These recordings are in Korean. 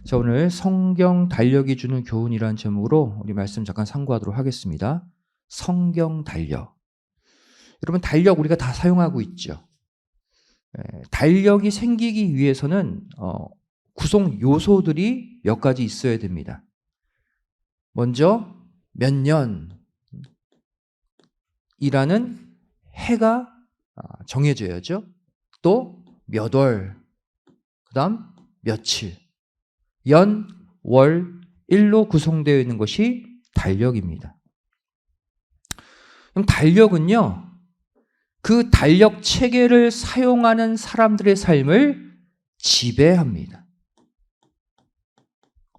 자, 오늘 성경 달력이 주는 교훈이라는 제목으로 우리 말씀 잠깐 참고하도록 하겠습니다. 성경 달력. 여러분, 달력 우리가 다 사용하고 있죠. 달력이 생기기 위해서는 구성 요소들이 몇 가지 있어야 됩니다. 먼저 몇 년이라는 해가 정해져야죠. 또 몇 월, 그 다음 며칠, 연, 월, 일로 구성되어 있는 것이 달력입니다. 그럼 달력은요, 그 달력 체계를 사용하는 사람들의 삶을 지배합니다.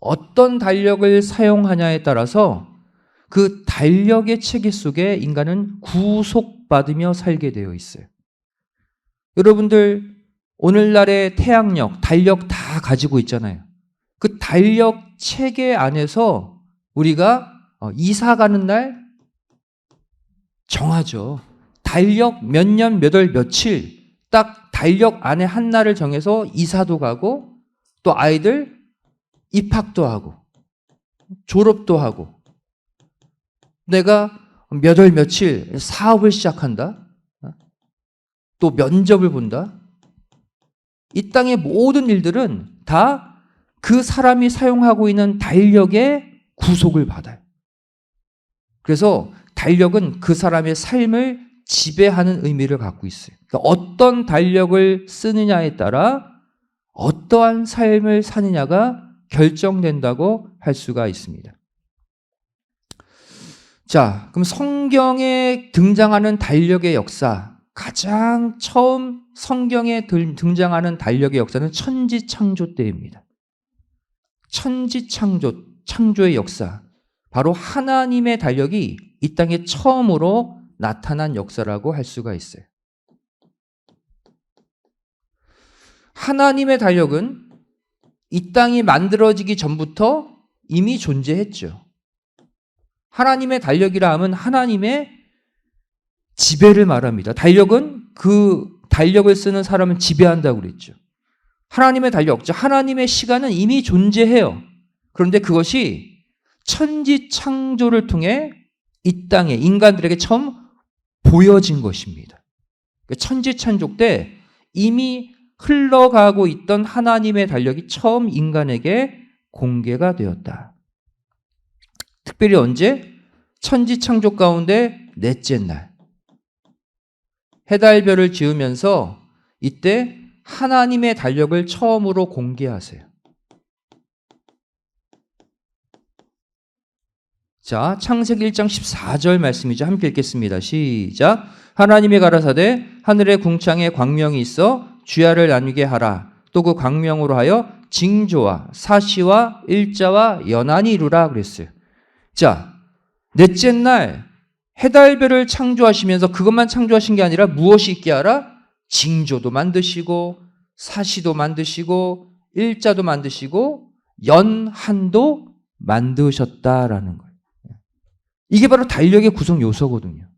어떤 달력을 사용하냐에 따라서 그 달력의 체계 속에 인간은 구속받으며 살게 되어 있어요. 여러분들 오늘날의 태양력, 달력 다 가지고 있잖아요. 그 달력 체계 안에서 우리가 이사 가는 날 정하죠. 달력 몇 년, 몇 월, 며칠 딱 달력 안에 한 날을 정해서 이사도 가고 또 아이들 입학도 하고 졸업도 하고 내가 몇 월, 며칠 사업을 시작한다. 또 면접을 본다. 이 땅의 모든 일들은 다 그 사람이 사용하고 있는 달력의 구속을 받아요. 그래서 달력은 그 사람의 삶을 지배하는 의미를 갖고 있어요. 그러니까 어떤 달력을 쓰느냐에 따라 어떠한 삶을 사느냐가 결정된다고 할 수가 있습니다. 자, 그럼 성경에 등장하는 달력의 역사, 가장 처음 성경에 등장하는 달력의 역사는 천지창조 때입니다. 천지창조의 역사, 바로 하나님의 달력이 이 땅에 처음으로 나타난 역사라고 할 수가 있어요. 하나님의 달력은 이 땅이 만들어지기 전부터 이미 존재했죠. 하나님의 달력이라 하면 하나님의 지배를 말합니다. 달력은 그 달력을 쓰는 사람을 지배한다고 그랬죠. 하나님의 달력, 하나님의 시간은 이미 존재해요. 그런데 그것이 천지창조를 통해 이 땅에 인간들에게 처음 보여진 것입니다. 천지창조 때 이미 흘러가고 있던 하나님의 달력이 처음 인간에게 공개가 되었다. 특별히 언제? 천지창조 가운데 넷째 날. 해달별을 지으면서 이때 하나님의 달력을 처음으로 공개하세요. 자, 창세기 1장 14절 말씀이죠. 함께 읽겠습니다. 시작. 하나님이 가라사대 하늘의 궁창에 광명이 있어 주야를 나누게 하라. 또 그 광명으로 하여 징조와 사시와 일자와 연한이 이루라 그랬어요. 자, 넷째 날 해달별을 창조하시면서 그것만 창조하신 게 아니라 무엇이 있게 하라? 징조도 만드시고 사시도 만드시고 일자도 만드시고 연한도 만드셨다라는 거예요. 이게 바로 달력의 구성 요소거든요.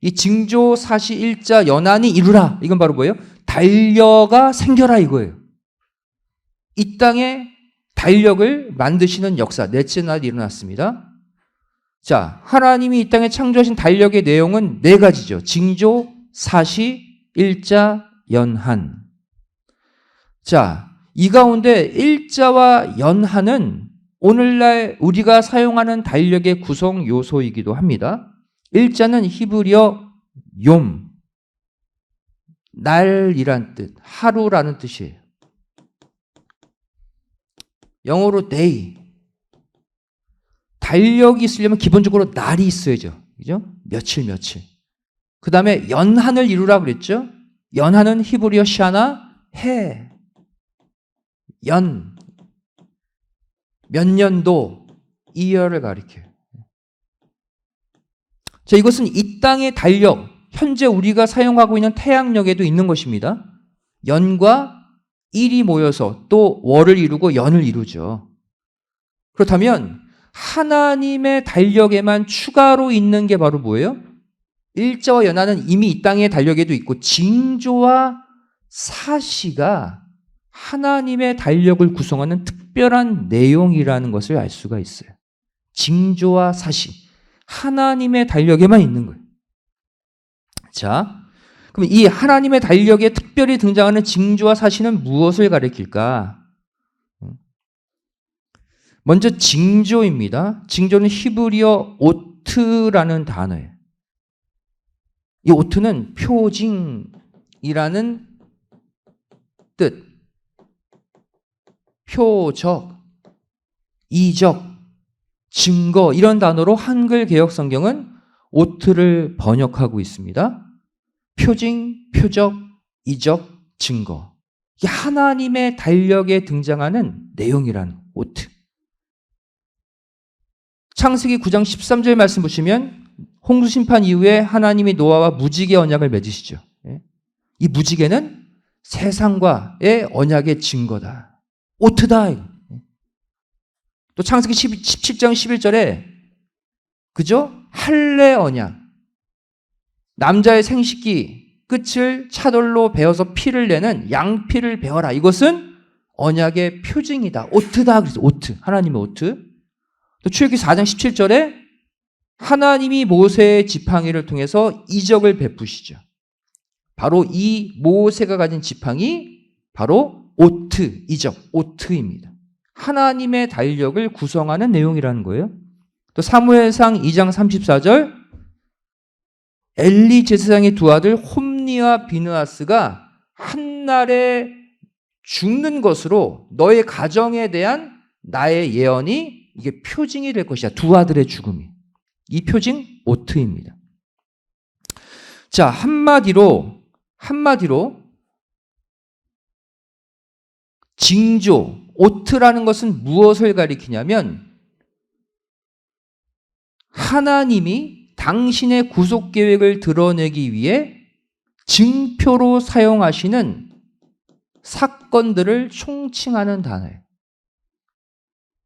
이 징조, 사시, 일자, 연한이 이루라. 이건 바로 뭐예요? 달려가 생겨라 이거예요. 이 땅에 달력을 만드시는 역사, 넷째 날 일어났습니다. 자, 하나님이 이 땅에 창조하신 달력의 내용은 네 가지죠. 징조, 사시, 일자, 연한. 자, 이 가운데 일자와 연한은 오늘날 우리가 사용하는 달력의 구성 요소이기도 합니다. 일자는 히브리어 욤, 날이란 뜻, 하루라는 뜻이에요. 영어로 day. 달력이 있으려면 기본적으로 날이 있어야죠. 그죠? 며칠. 그 다음에 연한을 이루라 그랬죠? 연한은 히브리어 샤나, 해. 연. 몇 년도, 이열을 가리켜요. 자, 이것은 이 땅의 달력, 현재 우리가 사용하고 있는 태양력에도 있는 것입니다. 연과 일이 모여서 또 월을 이루고 연을 이루죠. 그렇다면 하나님의 달력에만 추가로 있는 게 바로 뭐예요? 일자와 연한은 이미 이 땅의 달력에도 있고 징조와 사시가 하나님의 달력을 구성하는 특별한 내용이라는 것을 알 수가 있어요. 징조와 사시, 하나님의 달력에만 있는 거예요. 자, 그럼 이 하나님의 달력에 특별히 등장하는 징조와 사시는 무엇을 가리킬까? 먼저 징조입니다. 징조는 히브리어 오트라는 단어예요. 이 오트는 표징이라는 뜻, 표적, 이적, 증거 이런 단어로 한글 개역 성경은 오트를 번역하고 있습니다. 표징, 표적, 이적, 증거. 이게 하나님의 달력에 등장하는 내용이라는 오트. 창세기 9장 13절 말씀 보시면 홍수 심판 이후에 하나님이 노아와 무지개 언약을 맺으시죠. 이 무지개는 세상과의 언약의 증거다. 오트다. 또 창세기 17장 11절에 그죠? 할례 언약. 남자의 생식기 끝을 차돌로 베어서 피를 내는 양피를 베어라. 이것은 언약의 표징이다. 오트다. 그래서 오트. 하나님의 오트. 또 출애굽기 4장 17절에 하나님이 모세의 지팡이를 통해서 이적을 베푸시죠. 바로 이 모세가 가진 지팡이 바로 오트, 이적, 오트입니다. 하나님의 달력을 구성하는 내용이라는 거예요. 또 사무엘상 2장 34절 엘리 제사장의 두 아들 홈니와 비느하스가 한날에 죽는 것으로 너의 가정에 대한 나의 예언이 이게 표징이 될 것이야. 두 아들의 죽음이. 이 표징 오트입니다. 자, 한마디로 징조, 오트라는 것은 무엇을 가리키냐면 하나님이 당신의 구속 계획을 드러내기 위해 증표로 사용하시는 사건들을 총칭하는 단어예요.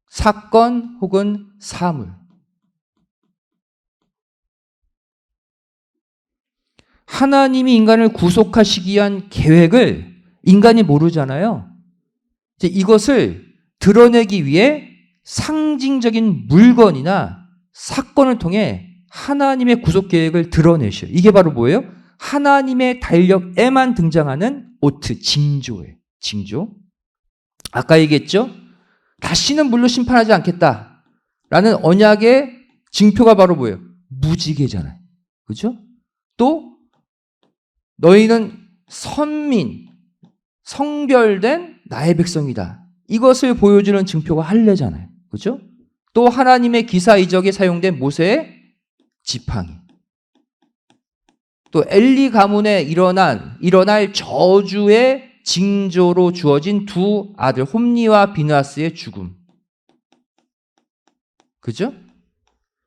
사건 혹은 사물. 하나님이 인간을 구속하시기 위한 계획을 인간이 모르잖아요. 이제 이것을 드러내기 위해 상징적인 물건이나 사건을 통해 하나님의 구속 계획을 드러내셔요. 이게 바로 뭐예요? 하나님의 달력에만 등장하는 오트, 징조예요. 징조. 아까 얘기했죠? 다시는 물로 심판하지 않겠다라는 언약의 징표가 바로 뭐예요? 무지개잖아요. 그죠? 또 너희는 선민, 성별된 나의 백성이다. 이것을 보여주는 증표가 할례잖아요. 그죠? 또 하나님의 기사 이적에 사용된 모세의 지팡이. 또 엘리 가문에 일어날 저주의 징조로 주어진 두 아들 홈니와 비느하스의 죽음. 그죠?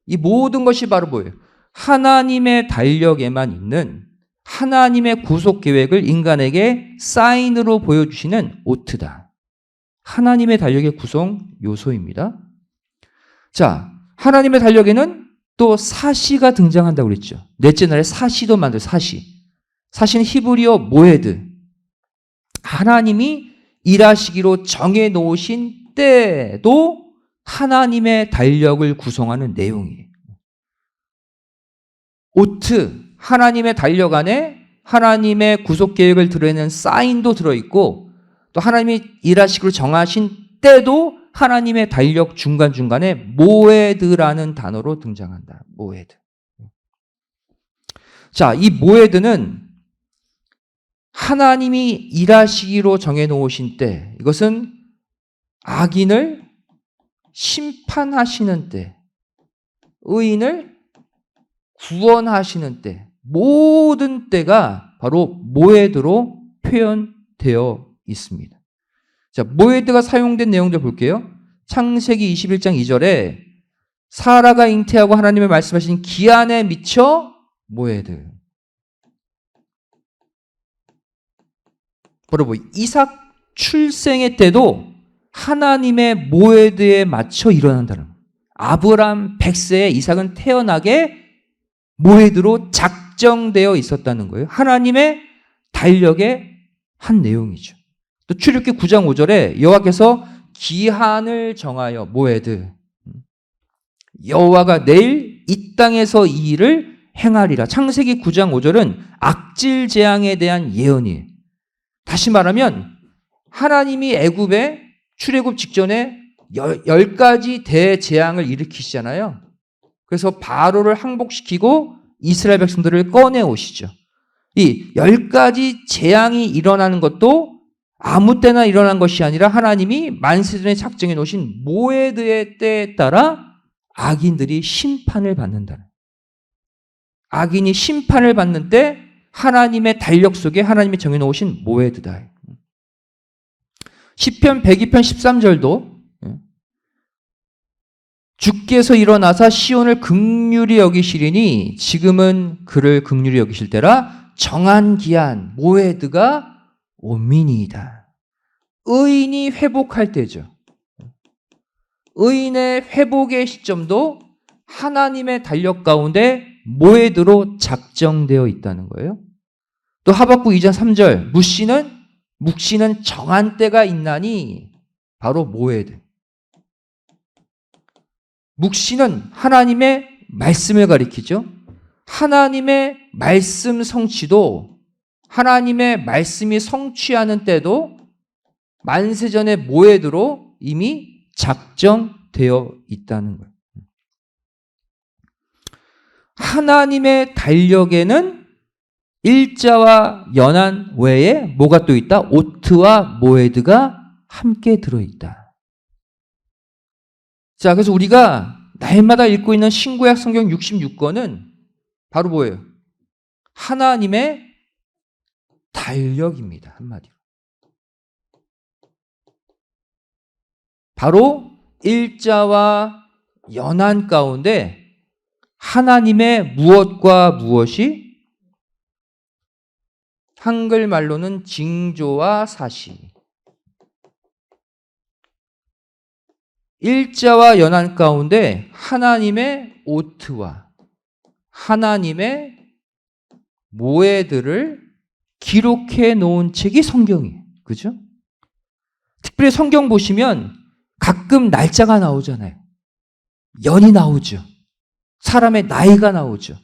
이 모든 것이 바로 뭐예요? 하나님의 달력에만 있는 하나님의 구속 계획을 인간에게 사인으로 보여주시는 오트다. 하나님의 달력의 구성 요소입니다. 자, 하나님의 달력에는 또 사시가 등장한다고 그랬죠. 넷째 날에 사시도 만들어요. 사시는 히브리어 모에드. 하나님이 일하시기로 정해놓으신 때도 하나님의 달력을 구성하는 내용이에요. 오트, 하나님의 달력 안에 하나님의 구속 계획을 드러내는 사인도 들어있고 또 하나님이 일하시기로 정하신 때도 하나님의 달력 중간중간에 모에드라는 단어로 등장한다. 모에드. 자, 이 모에드는 하나님이 일하시기로 정해놓으신 때, 이것은 악인을 심판하시는 때, 의인을 구원하시는 때, 모든 때가 바로 모에드로 표현되어 있습니다. 자, 모에드가 사용된 내용들 볼게요. 창세기 21장 2절에 사라가 잉태하고 하나님의 말씀하신 기한에 미쳐 모에드. 바로 이삭 출생의 때도 하나님의 모에드에 맞춰 일어난다는 거예요. 아브람 100세에 이삭은 태어나게 모에드로 작정되어 있었다는 거예요. 하나님의 달력의 한 내용이죠. 또 또 출애굽기 9장 5절에 여호와께서 기한을 정하여 모에드 여호와가 내일 이 땅에서 이 일을 행하리라. 창세기 9장 5절은 악질 재앙에 대한 예언이에요. 다시 말하면 하나님이 애굽에 출애굽 직전에 10가지 대재앙을 일으키시잖아요. 그래서 바로를 항복시키고 이스라엘 백성들을 꺼내 오시죠. 이 10가지 재앙이 일어나는 것도 아무 때나 일어난 것이 아니라 하나님이 만세전에 작정해 놓으신 모에드의 때에 따라 악인들이 심판을 받는다. 악인이 심판을 받는 때 하나님의 달력 속에 하나님이 정해 놓으신 모에드다. 시편 102편 13절도 주께서 일어나사 시온을 긍휼히 여기시리니 지금은 그를 긍휼히 여기실 때라 정한 기한 모에드가 오미니이다. 의인이 회복할 때죠. 의인의 회복의 시점도 하나님의 달력 가운데 모에드로 작정되어 있다는 거예요. 또 하박국 2장 3절 묵시는 정한 때가 있나니 바로 모에드. 묵시는 하나님의 말씀을 가리키죠. 하나님의 말씀 성취도 하나님의 말씀이 성취하는 때도 만세전의 모에드로 이미 작정되어 있다는 거예요. 하나님의 달력에는 일자와 연한 외에 뭐가 또 있다? 오트와 모에드가 함께 들어있다. 자, 그래서 우리가 날마다 읽고 있는 신구약 성경 66권은 바로 뭐예요? 하나님의 달력입니다. 한마디로. 바로 일자와 연한 가운데 하나님의 무엇과 무엇이 한글말로는 징조와 사시. 일자와 연한 가운데 하나님의 오트와 하나님의 모에드를 기록해 놓은 책이 성경이에요. 그죠? 특별히 성경 보시면 가끔 날짜가 나오잖아요. 연이 나오죠. 사람의 나이가 나오죠.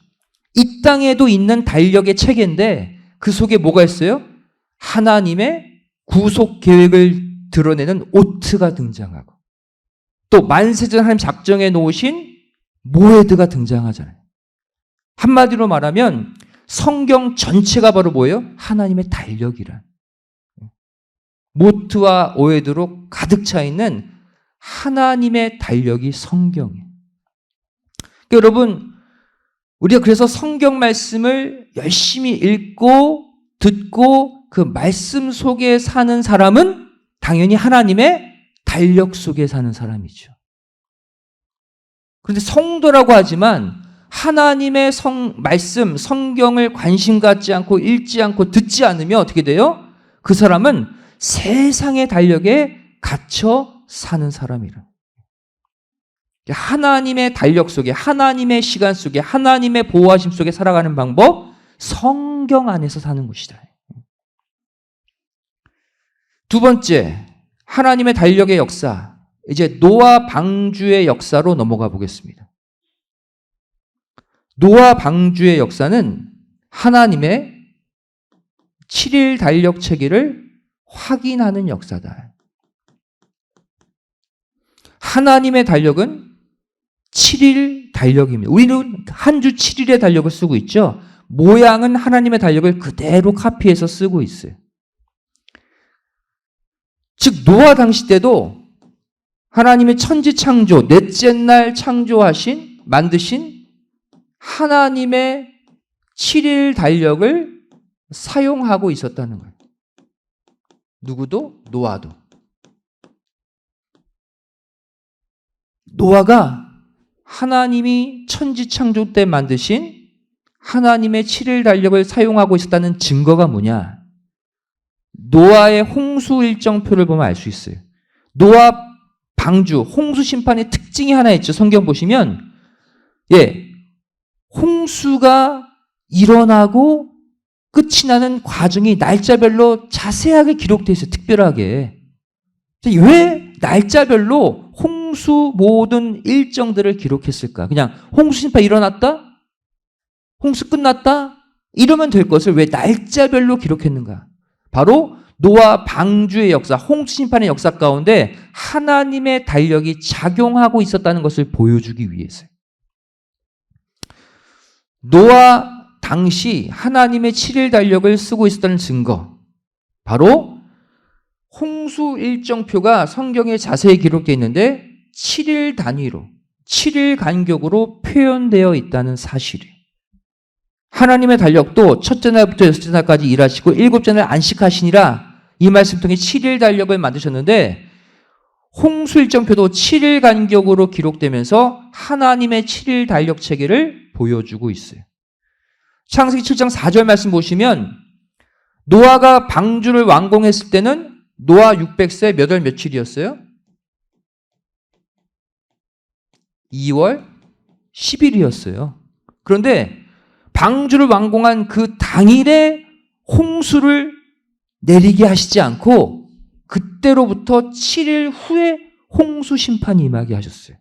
이 땅에도 있는 달력의 체계인데 그 속에 뭐가 있어요? 하나님의 구속 계획을 드러내는 오트가 등장하고 또 만세전 하나님 작정해 놓으신 모에드가 등장하잖아요. 한마디로 말하면 성경 전체가 바로 뭐예요? 하나님의 달력이란. 모트와 오에드로 가득 차 있는 하나님의 달력이 성경이에요. 그러니까 여러분, 우리가 그래서 성경 말씀을 열심히 읽고 듣고 그 말씀 속에 사는 사람은 당연히 하나님의 달력 속에 사는 사람이죠. 그런데 성도라고 하지만 하나님의 말씀, 성경을 관심 갖지 않고 읽지 않고 듣지 않으면 어떻게 돼요? 그 사람은 세상의 달력에 갇혀 사는 사람이라. 하나님의 달력 속에, 하나님의 시간 속에, 하나님의 보호하심 속에 살아가는 방법, 성경 안에서 사는 것이다. 두 번째, 하나님의 달력의 역사, 이제 노아 방주의 역사로 넘어가 보겠습니다. 노아 방주의 역사는 하나님의 7일 달력 체계를 확인하는 역사다. 하나님의 달력은 7일 달력입니다. 우리는 한 주 7일의 달력을 쓰고 있죠. 모양은 하나님의 달력을 그대로 카피해서 쓰고 있어요. 즉 노아 당시 때도 하나님의 천지 창조, 넷째 날 창조하신, 만드신 하나님의 7일 달력을 사용하고 있었다는 거예요. 누구도? 노아도. 노아가 하나님이 천지 창조 때 만드신 하나님의 7일 달력을 사용하고 있었다는 증거가 뭐냐? 노아의 홍수 일정표를 보면 알 수 있어요. 노아 방주, 홍수 심판의 특징이 하나 있죠. 성경 보시면 홍수가 일어나고 끝이 나는 과정이 날짜별로 자세하게 기록되어 있어요. 특별하게. 왜 날짜별로 홍수 모든 일정들을 기록했을까? 그냥 홍수 심판 일어났다? 홍수 끝났다? 이러면 될 것을 왜 날짜별로 기록했는가? 바로 노아 방주의 역사, 홍수 심판의 역사 가운데 하나님의 달력이 작용하고 있었다는 것을 보여주기 위해서요. 노아 당시 하나님의 7일 달력을 쓰고 있었다는 증거, 바로 홍수 일정표가 성경에 자세히 기록되어 있는데 7일 단위로, 7일 간격으로 표현되어 있다는 사실이에요. 하나님의 달력도 첫째 날부터 여섯째 날까지 일하시고 일곱째 날 안식하시니라, 이 말씀 통해 7일 달력을 만드셨는데 홍수 일정표도 7일 간격으로 기록되면서 하나님의 7일 달력 체계를 보여주고 있어요. 창세기 7장 4절 말씀 보시면 노아가 방주를 완공했을 때는 노아 600세 몇 월 며칠이었어요? 2월 10일이었어요. 그런데 방주를 완공한 그 당일에 홍수를 내리게 하시지 않고 그때로부터 7일 후에 홍수 심판이 임하게 하셨어요.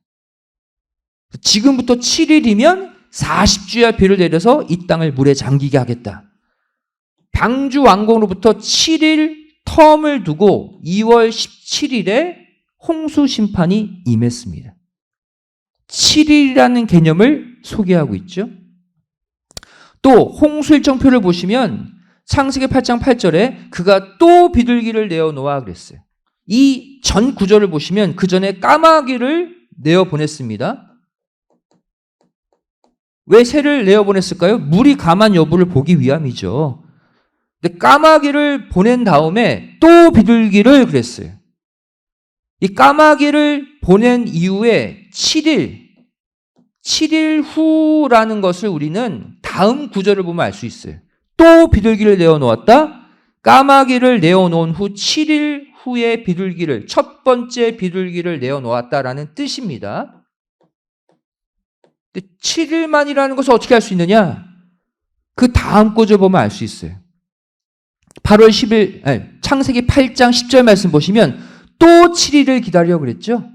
지금부터 7일이면 40주야 비를 내려서 이 땅을 물에 잠기게 하겠다. 방주 완공으로부터 7일 텀을 두고 2월 17일에 홍수 심판이 임했습니다. 7일이라는 개념을 소개하고 있죠. 또 홍수 일정표를 보시면 창세기 8장 8절에 그가 또 비둘기를 내어 놓아 그랬어요. 이 전 구절을 보시면 그 전에 까마귀를 내어 보냈습니다. 왜 새를 내어 보냈을까요? 물이 감한 여부를 보기 위함이죠. 근데 까마귀를 보낸 다음에 또 비둘기를 그랬어요. 이 까마귀를 보낸 이후에 7일 후라는 것을 우리는 다음 구절을 보면 알 수 있어요. 또 비둘기를 내어 놓았다. 까마귀를 내어 놓은 후 7일 후에 비둘기를, 첫 번째 비둘기를 내어 놓았다라는 뜻입니다. 근데 7일만이라는 것을 어떻게 알 수 있느냐? 그 다음 구절 보면 알 수 있어요. 8월 10일, 창세기 8장 10절 말씀 보시면 또 7일을 기다려 그랬죠?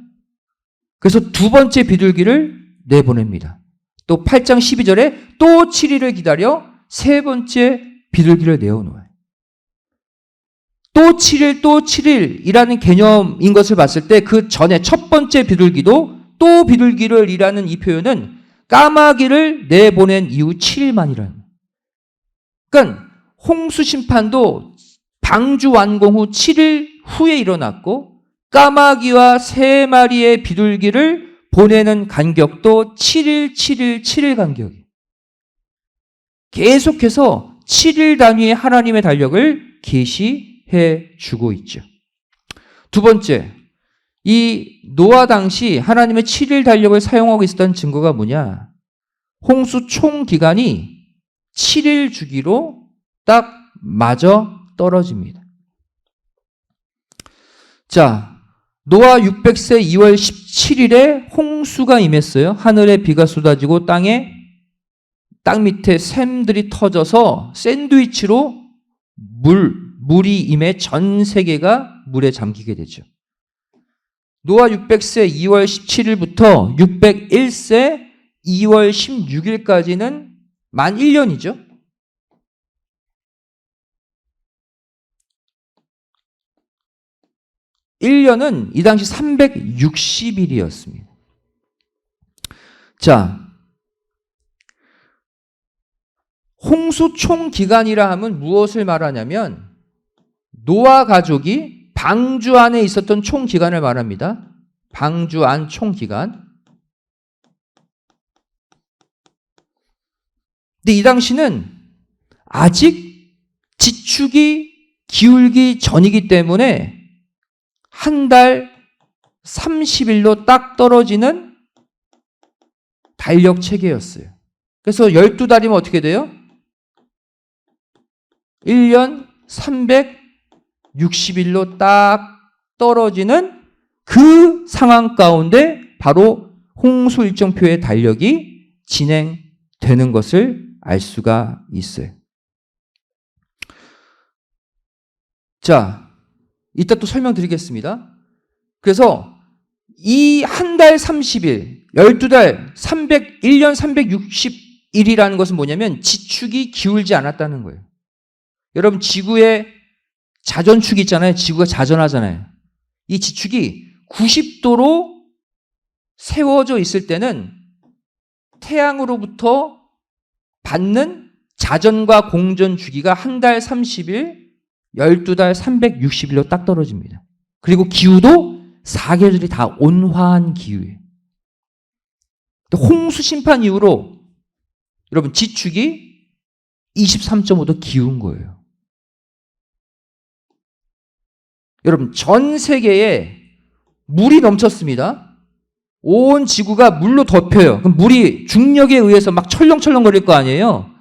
그래서 두 번째 비둘기를 내보냅니다. 또 8장 12절에 또 7일을 기다려 세 번째 비둘기를 내어놓아요. 또 7일이라는 개념인 것을 봤을 때 그 전에 첫 번째 비둘기도 또 비둘기를 이라는 이 표현은 까마귀를 내보낸 이후 7일만이라는. 그러니까 홍수 심판도 방주 완공 후 7일 후에 일어났고 까마귀와 세 마리의 비둘기를 보내는 간격도 7일 간격이에요. 계속해서 7일 단위의 하나님의 달력을 계시해 주고 있죠. 두 번째, 이 노아 당시 하나님의 7일 달력을 사용하고 있었던 증거가 뭐냐? 홍수 총 기간이 7일 주기로 딱 맞아 떨어집니다. 자, 노아 600세 2월 17일에 홍수가 임했어요. 하늘에 비가 쏟아지고 땅 밑에 샘들이 터져서 샌드위치로 물이 임해 전 세계가 물에 잠기게 되죠. 노아 600세 2월 17일부터 601세 2월 16일까지는 만 1년이죠. (1년은) 이 당시 360일이었습니다. 자, 홍수 총 기간이라 하면 무엇을 말하냐면 노아 가족이 방주 안에 있었던 총 기간을 말합니다. 방주 안 총 기간. 근데 이 당시는 아직 지축이 기울기 전이기 때문에 한 달 30일로 딱 떨어지는 달력 체계였어요. 그래서 12달이면 어떻게 돼요? 1년 360일로 딱 떨어지는 그 상황 가운데 바로 홍수 일정표의 달력이 진행되는 것을 알 수가 있어요. 자, 이따 또 설명드리겠습니다. 그래서 이 한 달 30일, 12달 1년 360일이라는 것은 뭐냐면 지축이 기울지 않았다는 거예요. 여러분 지구의 자전축이 있잖아요. 지구가 자전하잖아요. 이 지축이 90도로 세워져 있을 때는 태양으로부터 받는 자전과 공전 주기가 한 달 30일, 12달 360일로 딱 떨어집니다. 그리고 기후도 사계절이 다 온화한 기후예요. 홍수 심판 이후로 여러분 지축이 23.5도 기운 거예요. 여러분 전 세계에 물이 넘쳤습니다. 온 지구가 물로 덮여요. 그럼 물이 중력에 의해서 막 철렁철렁거릴 거 아니에요.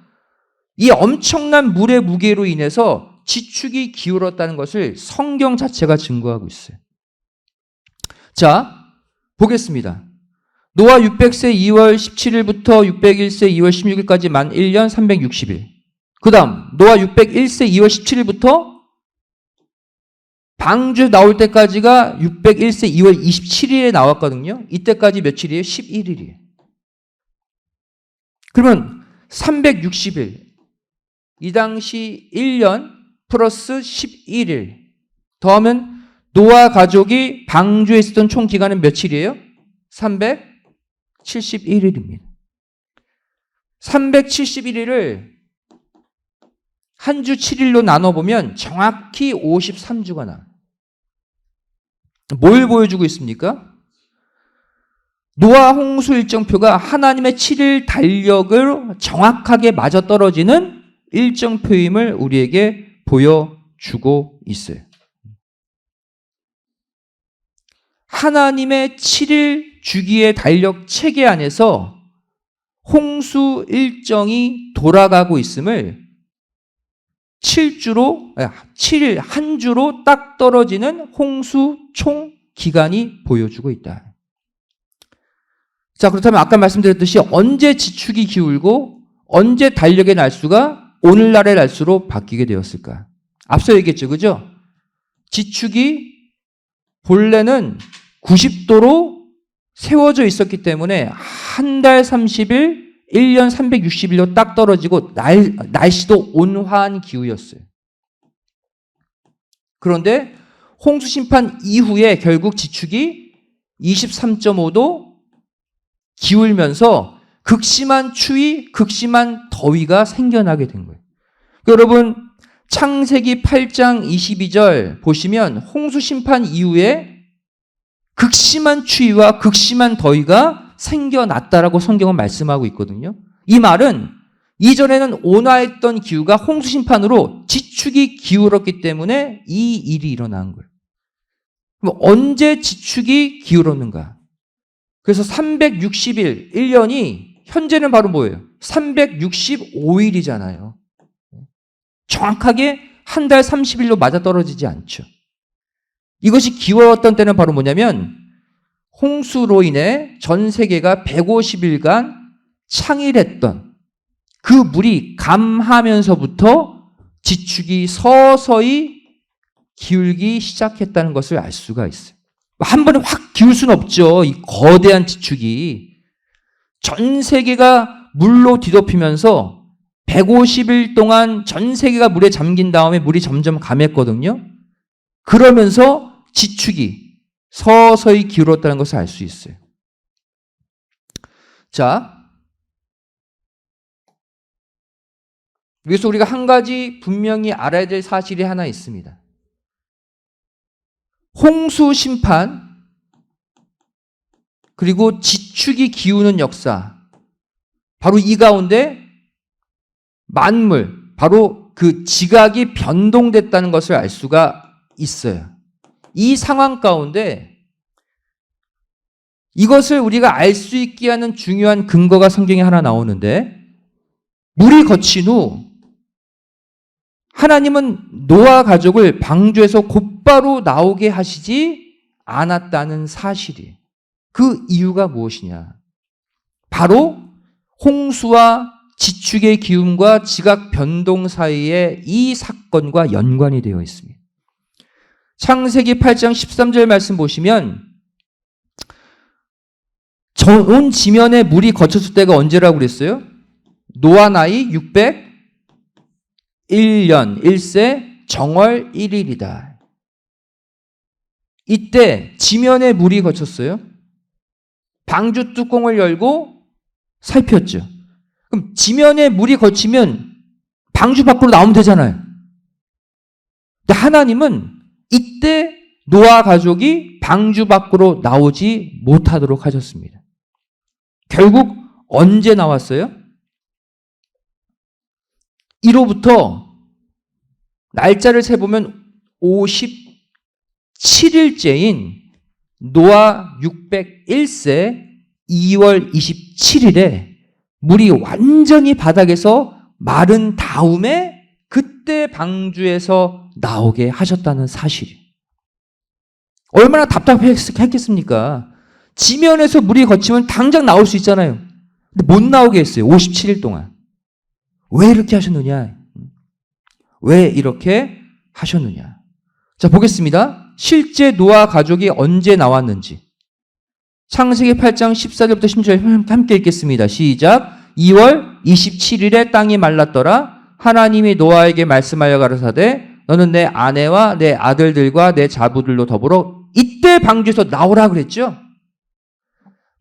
이 엄청난 물의 무게로 인해서 지축이 기울었다는 것을 성경 자체가 증거하고 있어요. 자, 보겠습니다. 노아 600세 2월 17일부터 601세 2월 16일까지 만 1년 360일. 그 다음 노아 601세 2월 17일부터 방주에 나올 때까지가 601세 2월 27일에 나왔거든요. 이때까지 며칠이에요? 11일이에요. 그러면 360일, 이 당시 1년 플러스 11일 더하면 노아 가족이 방주에 있었던 총 기간은 며칠이에요? 371일입니다. 371일을 한 주 7일로 나눠보면 정확히 53주가 나와요. 뭘 보여주고 있습니까? 노아 홍수 일정표가 하나님의 7일 달력을 정확하게 맞아떨어지는 일정표임을 우리에게 보여주고 있어요. 하나님의 7일 주기의 달력 체계 안에서 홍수 일정이 돌아가고 있음을 7일 한 주로 딱 떨어지는 홍수 총 기간이 보여주고 있다. 자, 그렇다면 아까 말씀드렸듯이 언제 지축이 기울고 언제 달력의 날수가 오늘날의 날수로 바뀌게 되었을까? 앞서 얘기했죠, 그죠? 지축이 본래는 90도로 세워져 있었기 때문에 한 달 30일, 1년 360일로 딱 떨어지고 날씨도 온화한 기후였어요. 그런데 홍수 심판 이후에 결국 지축이 23.5도 기울면서 극심한 추위, 극심한 더위가 생겨나게 된 거예요. 여러분 창세기 8장 22절 보시면 홍수 심판 이후에 극심한 추위와 극심한 더위가 생겨났다라고 성경은 말씀하고 있거든요. 이 말은 이전에는 온화했던 기후가 홍수 심판으로 지축이 기울었기 때문에 이 일이 일어난 거예요. 그럼 언제 지축이 기울었는가? 그래서 360일, 1년이 현재는 바로 뭐예요? 365일이잖아요. 정확하게 한 달 30일로 맞아떨어지지 않죠. 이것이 기울었던 때는 바로 뭐냐면 홍수로 인해 전 세계가 150일간 창일했던 그 물이 감하면서부터 지축이 서서히 기울기 시작했다는 것을 알 수가 있어요. 한 번에 확 기울 수는 없죠. 이 거대한 지축이 전 세계가 물로 뒤덮이면서 150일 동안 전 세계가 물에 잠긴 다음에 물이 점점 감했거든요. 그러면서 지축이 서서히 기울었다는 것을 알 수 있어요. 자, 여기서 우리가 한 가지 분명히 알아야 될 사실이 하나 있습니다. 홍수 심판 그리고 지축이 기우는 역사, 바로 이 가운데 만물, 바로 그 지각이 변동됐다는 것을 알 수가 있어요. 이 상황 가운데 이것을 우리가 알 수 있게 하는 중요한 근거가 성경에 하나 나오는데, 물이 거친 후 하나님은 노아 가족을 방주에서 곧바로 나오게 하시지 않았다는 사실이에요. 그 이유가 무엇이냐? 바로 홍수와 지축의 기움과 지각 변동 사이에 이 사건과 연관이 되어 있습니다. 창세기 8장 13절 말씀 보시면 온 지면에 물이 거쳤을 때가 언제라고 그랬어요? 노아 나이 601년 1세 정월 1일이다. 이때 지면에 물이 거쳤어요. 방주 뚜껑을 열고 살폈죠. 그럼 지면에 물이 거치면 방주 밖으로 나오면 되잖아요. 근데 하나님은 이때 노아 가족이 방주 밖으로 나오지 못하도록 하셨습니다. 결국 언제 나왔어요? 이로부터 날짜를 세보면 57일째인 노아 601세 2월 27일에 물이 완전히 바닥에서 마른 다음에 그때 방주에서 나오게 하셨다는 사실이 얼마나 답답했겠습니까? 지면에서 물이 거치면 당장 나올 수 있잖아요. 근데 못 나오게 했어요. 57일 동안. 왜 이렇게 하셨느냐? 왜 이렇게 하셨느냐? 자, 보겠습니다. 실제 노아 가족이 언제 나왔는지. 창세기 8장 14절부터 16절 함께 읽겠습니다. 시작. 2월 27일에 땅이 말랐더라. 하나님이 노아에게 말씀하여 가라사대 너는 내 아내와 내 아들들과 내 자부들로 더불어 이때 방주에서 나오라 그랬죠.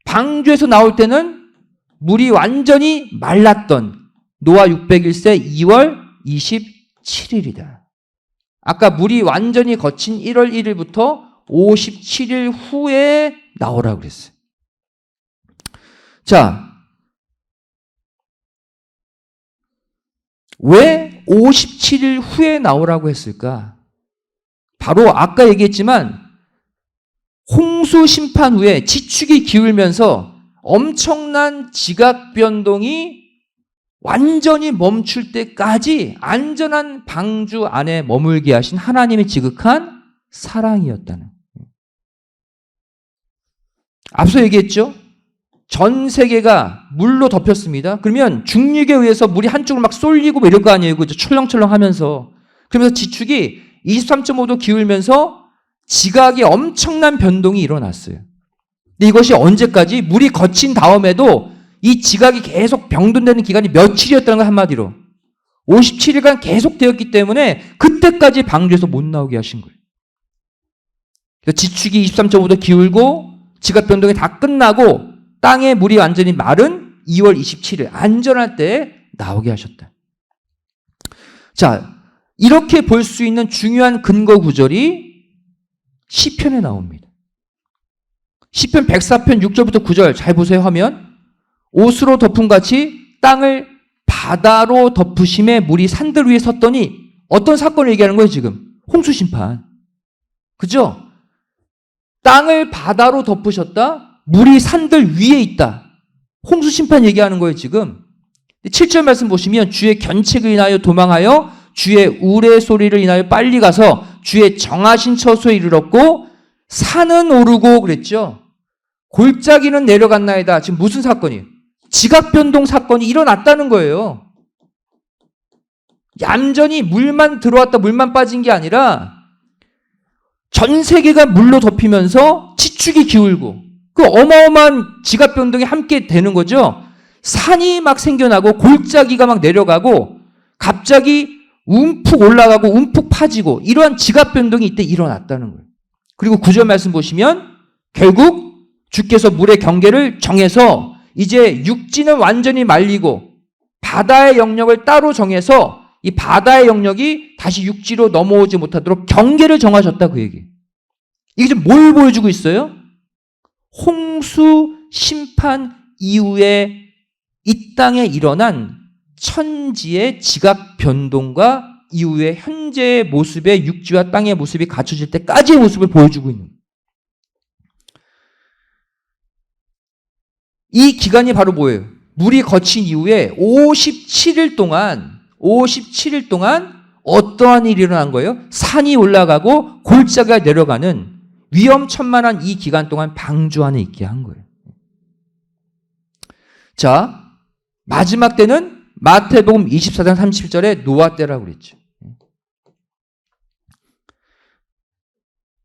방주에서 나올 때는 물이 완전히 말랐던 노아 601세 2월 27일이다. 아까 물이 완전히 거친 1월 1일부터 57일 후에 나오라 그랬어요. 자, 왜 57일 후에 나오라고 했을까? 바로 아까 얘기했지만 홍수 심판 후에 지축이 기울면서 엄청난 지각 변동이 완전히 멈출 때까지 안전한 방주 안에 머물게 하신 하나님의 지극한 사랑이었다는. 앞서 얘기했죠? 전 세계가 물로 덮였습니다. 그러면 중력에 의해서 물이 한쪽으로 막 쏠리고 뭐 이럴 거 아니에요. 그죠? 철렁철렁 하면서. 그러면서 지축이 23.5도 기울면서 지각이 엄청난 변동이 일어났어요. 근데 이것이 언제까지? 물이 거친 다음에도 이 지각이 계속 병든다는 기간이 며칠이었다는 거 한마디로. 57일간 계속 되었기 때문에 그때까지 방주에서 못 나오게 하신 거예요. 지축이 23.5도 기울고 지각 변동이 다 끝나고 땅에 물이 완전히 마른 2월 27일 안전할 때 나오게 하셨다. 자, 이렇게 볼 수 있는 중요한 근거 구절이 시편에 나옵니다. 시편 104편 6절부터 9절 잘 보세요. 화면. 옷으로 덮은 같이 땅을 바다로 덮으심에 물이 산들 위에 섰더니 어떤 사건을 얘기하는 거예요 지금? 홍수심판. 그죠? 땅을 바다로 덮으셨다. 물이 산들 위에 있다. 홍수심판 얘기하는 거예요 지금. 7절 말씀 보시면 주의 견책을 인하여 도망하여 주의 우레소리를 인하여 빨리 가서 주의 정하신 처소에 이르렀고 산은 오르고 그랬죠. 골짜기는 내려갔나이다. 지금 무슨 사건이에요? 지각변동 사건이 일어났다는 거예요. 얌전히 물만 들어왔다 물만 빠진 게 아니라 전 세계가 물로 덮이면서 지축이 기울고 그 어마어마한 지각변동이 함께 되는 거죠. 산이 막 생겨나고 골짜기가 막 내려가고 갑자기 움푹 올라가고 움푹 파지고 이러한 지각변동이 이때 일어났다는 거예요. 그리고 9절 말씀 보시면 결국 주께서 물의 경계를 정해서 이제 육지는 완전히 말리고 바다의 영역을 따로 정해서 이 바다의 영역이 다시 육지로 넘어오지 못하도록 경계를 정하셨다 그 얘기. 이게 지금 뭘 보여주고 있어요? 홍수 심판 이후에 이 땅에 일어난 천지의 지각 변동과 이후에 현재의 모습의 육지와 땅의 모습이 갖춰질 때까지의 모습을 보여주고 있는 거예요. 이 기간이 바로 뭐예요? 물이 거친 이후에 57일 동안 어떠한 일이 일어난 거예요? 산이 올라가고 골짜기가 내려가는 위험천만한 이 기간 동안 방주 안에 있게 한 거예요. 자, 마지막 때는 마태복음 24장 37절에 노아 때라고 그랬죠.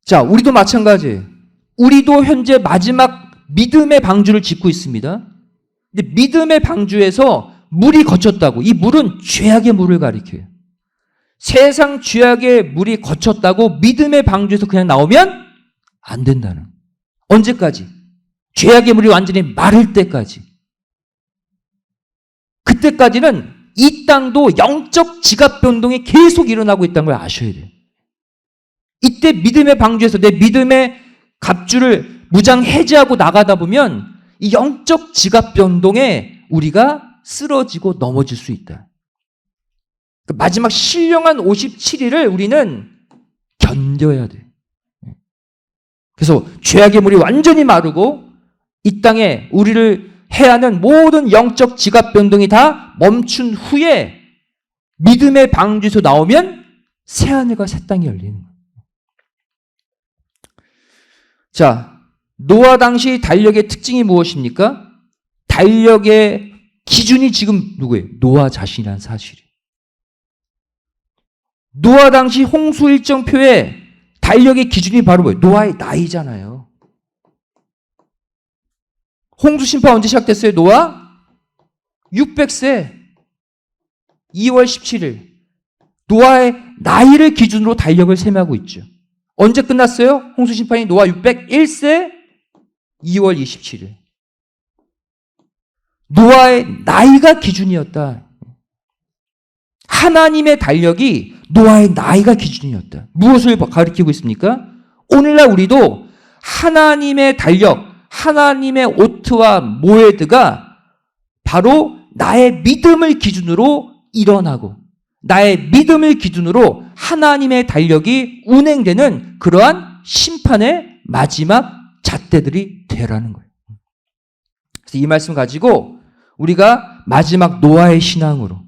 자, 우리도 마찬가지예요. 우리도 현재 마지막 믿음의 방주를 짚고 있습니다. 근데 믿음의 방주에서 물이 거쳤다고. 이 물은 죄악의 물을 가리켜요. 세상 죄악의 물이 거쳤다고 믿음의 방주에서 그냥 나오면 안 된다는. 언제까지? 죄악의 물이 완전히 마를 때까지. 그때까지는 이 땅도 영적 지각 변동이 계속 일어나고 있다는 걸 아셔야 돼요. 이때 믿음의 방주에서 내 믿음의 갑주를 무장 해제하고 나가다 보면 이 영적 지각 변동에 우리가 쓰러지고 넘어질 수 있다. 마지막 신령한 57일을 우리는 견뎌야 돼. 그래서 죄악의 물이 완전히 마르고 이 땅에 우리를 해하는 모든 영적 지각 변동이 다 멈춘 후에 믿음의 방주에서 나오면 새하늘과 새 땅이 열리는 거예요. 자, 노아 당시 달력의 특징이 무엇입니까? 달력의 기준이 지금 누구예요? 노아 자신이라는 사실이에요. 노아 당시 홍수 일정표에 달력의 기준이 바로 뭐예요? 노아의 나이잖아요. 홍수 심판 언제 시작됐어요? 노아? 600세 2월 17일. 노아의 나이를 기준으로 달력을 셈하고 있죠. 언제 끝났어요? 홍수 심판이 노아 601세 2월 27일. 노아의 나이가 기준이었다. 하나님의 달력이 노아의 나이가 기준이었다. 무엇을 가리키고 있습니까? 오늘날 우리도 하나님의 달력, 하나님의 오트와 모에드가 바로 나의 믿음을 기준으로 일어나고 나의 믿음을 기준으로 하나님의 달력이 운행되는 그러한 심판의 마지막 잣대들이 되라는 거예요. 그래서 이 말씀 가지고 우리가 마지막 노아의 신앙으로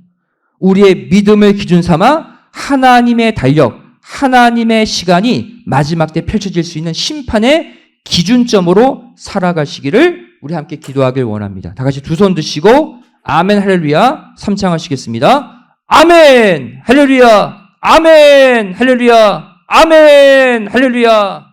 우리의 믿음을 기준 삼아 하나님의 달력, 하나님의 시간이 마지막 때 펼쳐질 수 있는 심판의 기준점으로 살아가시기를 우리 함께 기도하길 원합니다. 다 같이 두 손 드시고 아멘 할렐루야 삼창하시겠습니다. 아멘 할렐루야 아멘 할렐루야 아멘 할렐루야.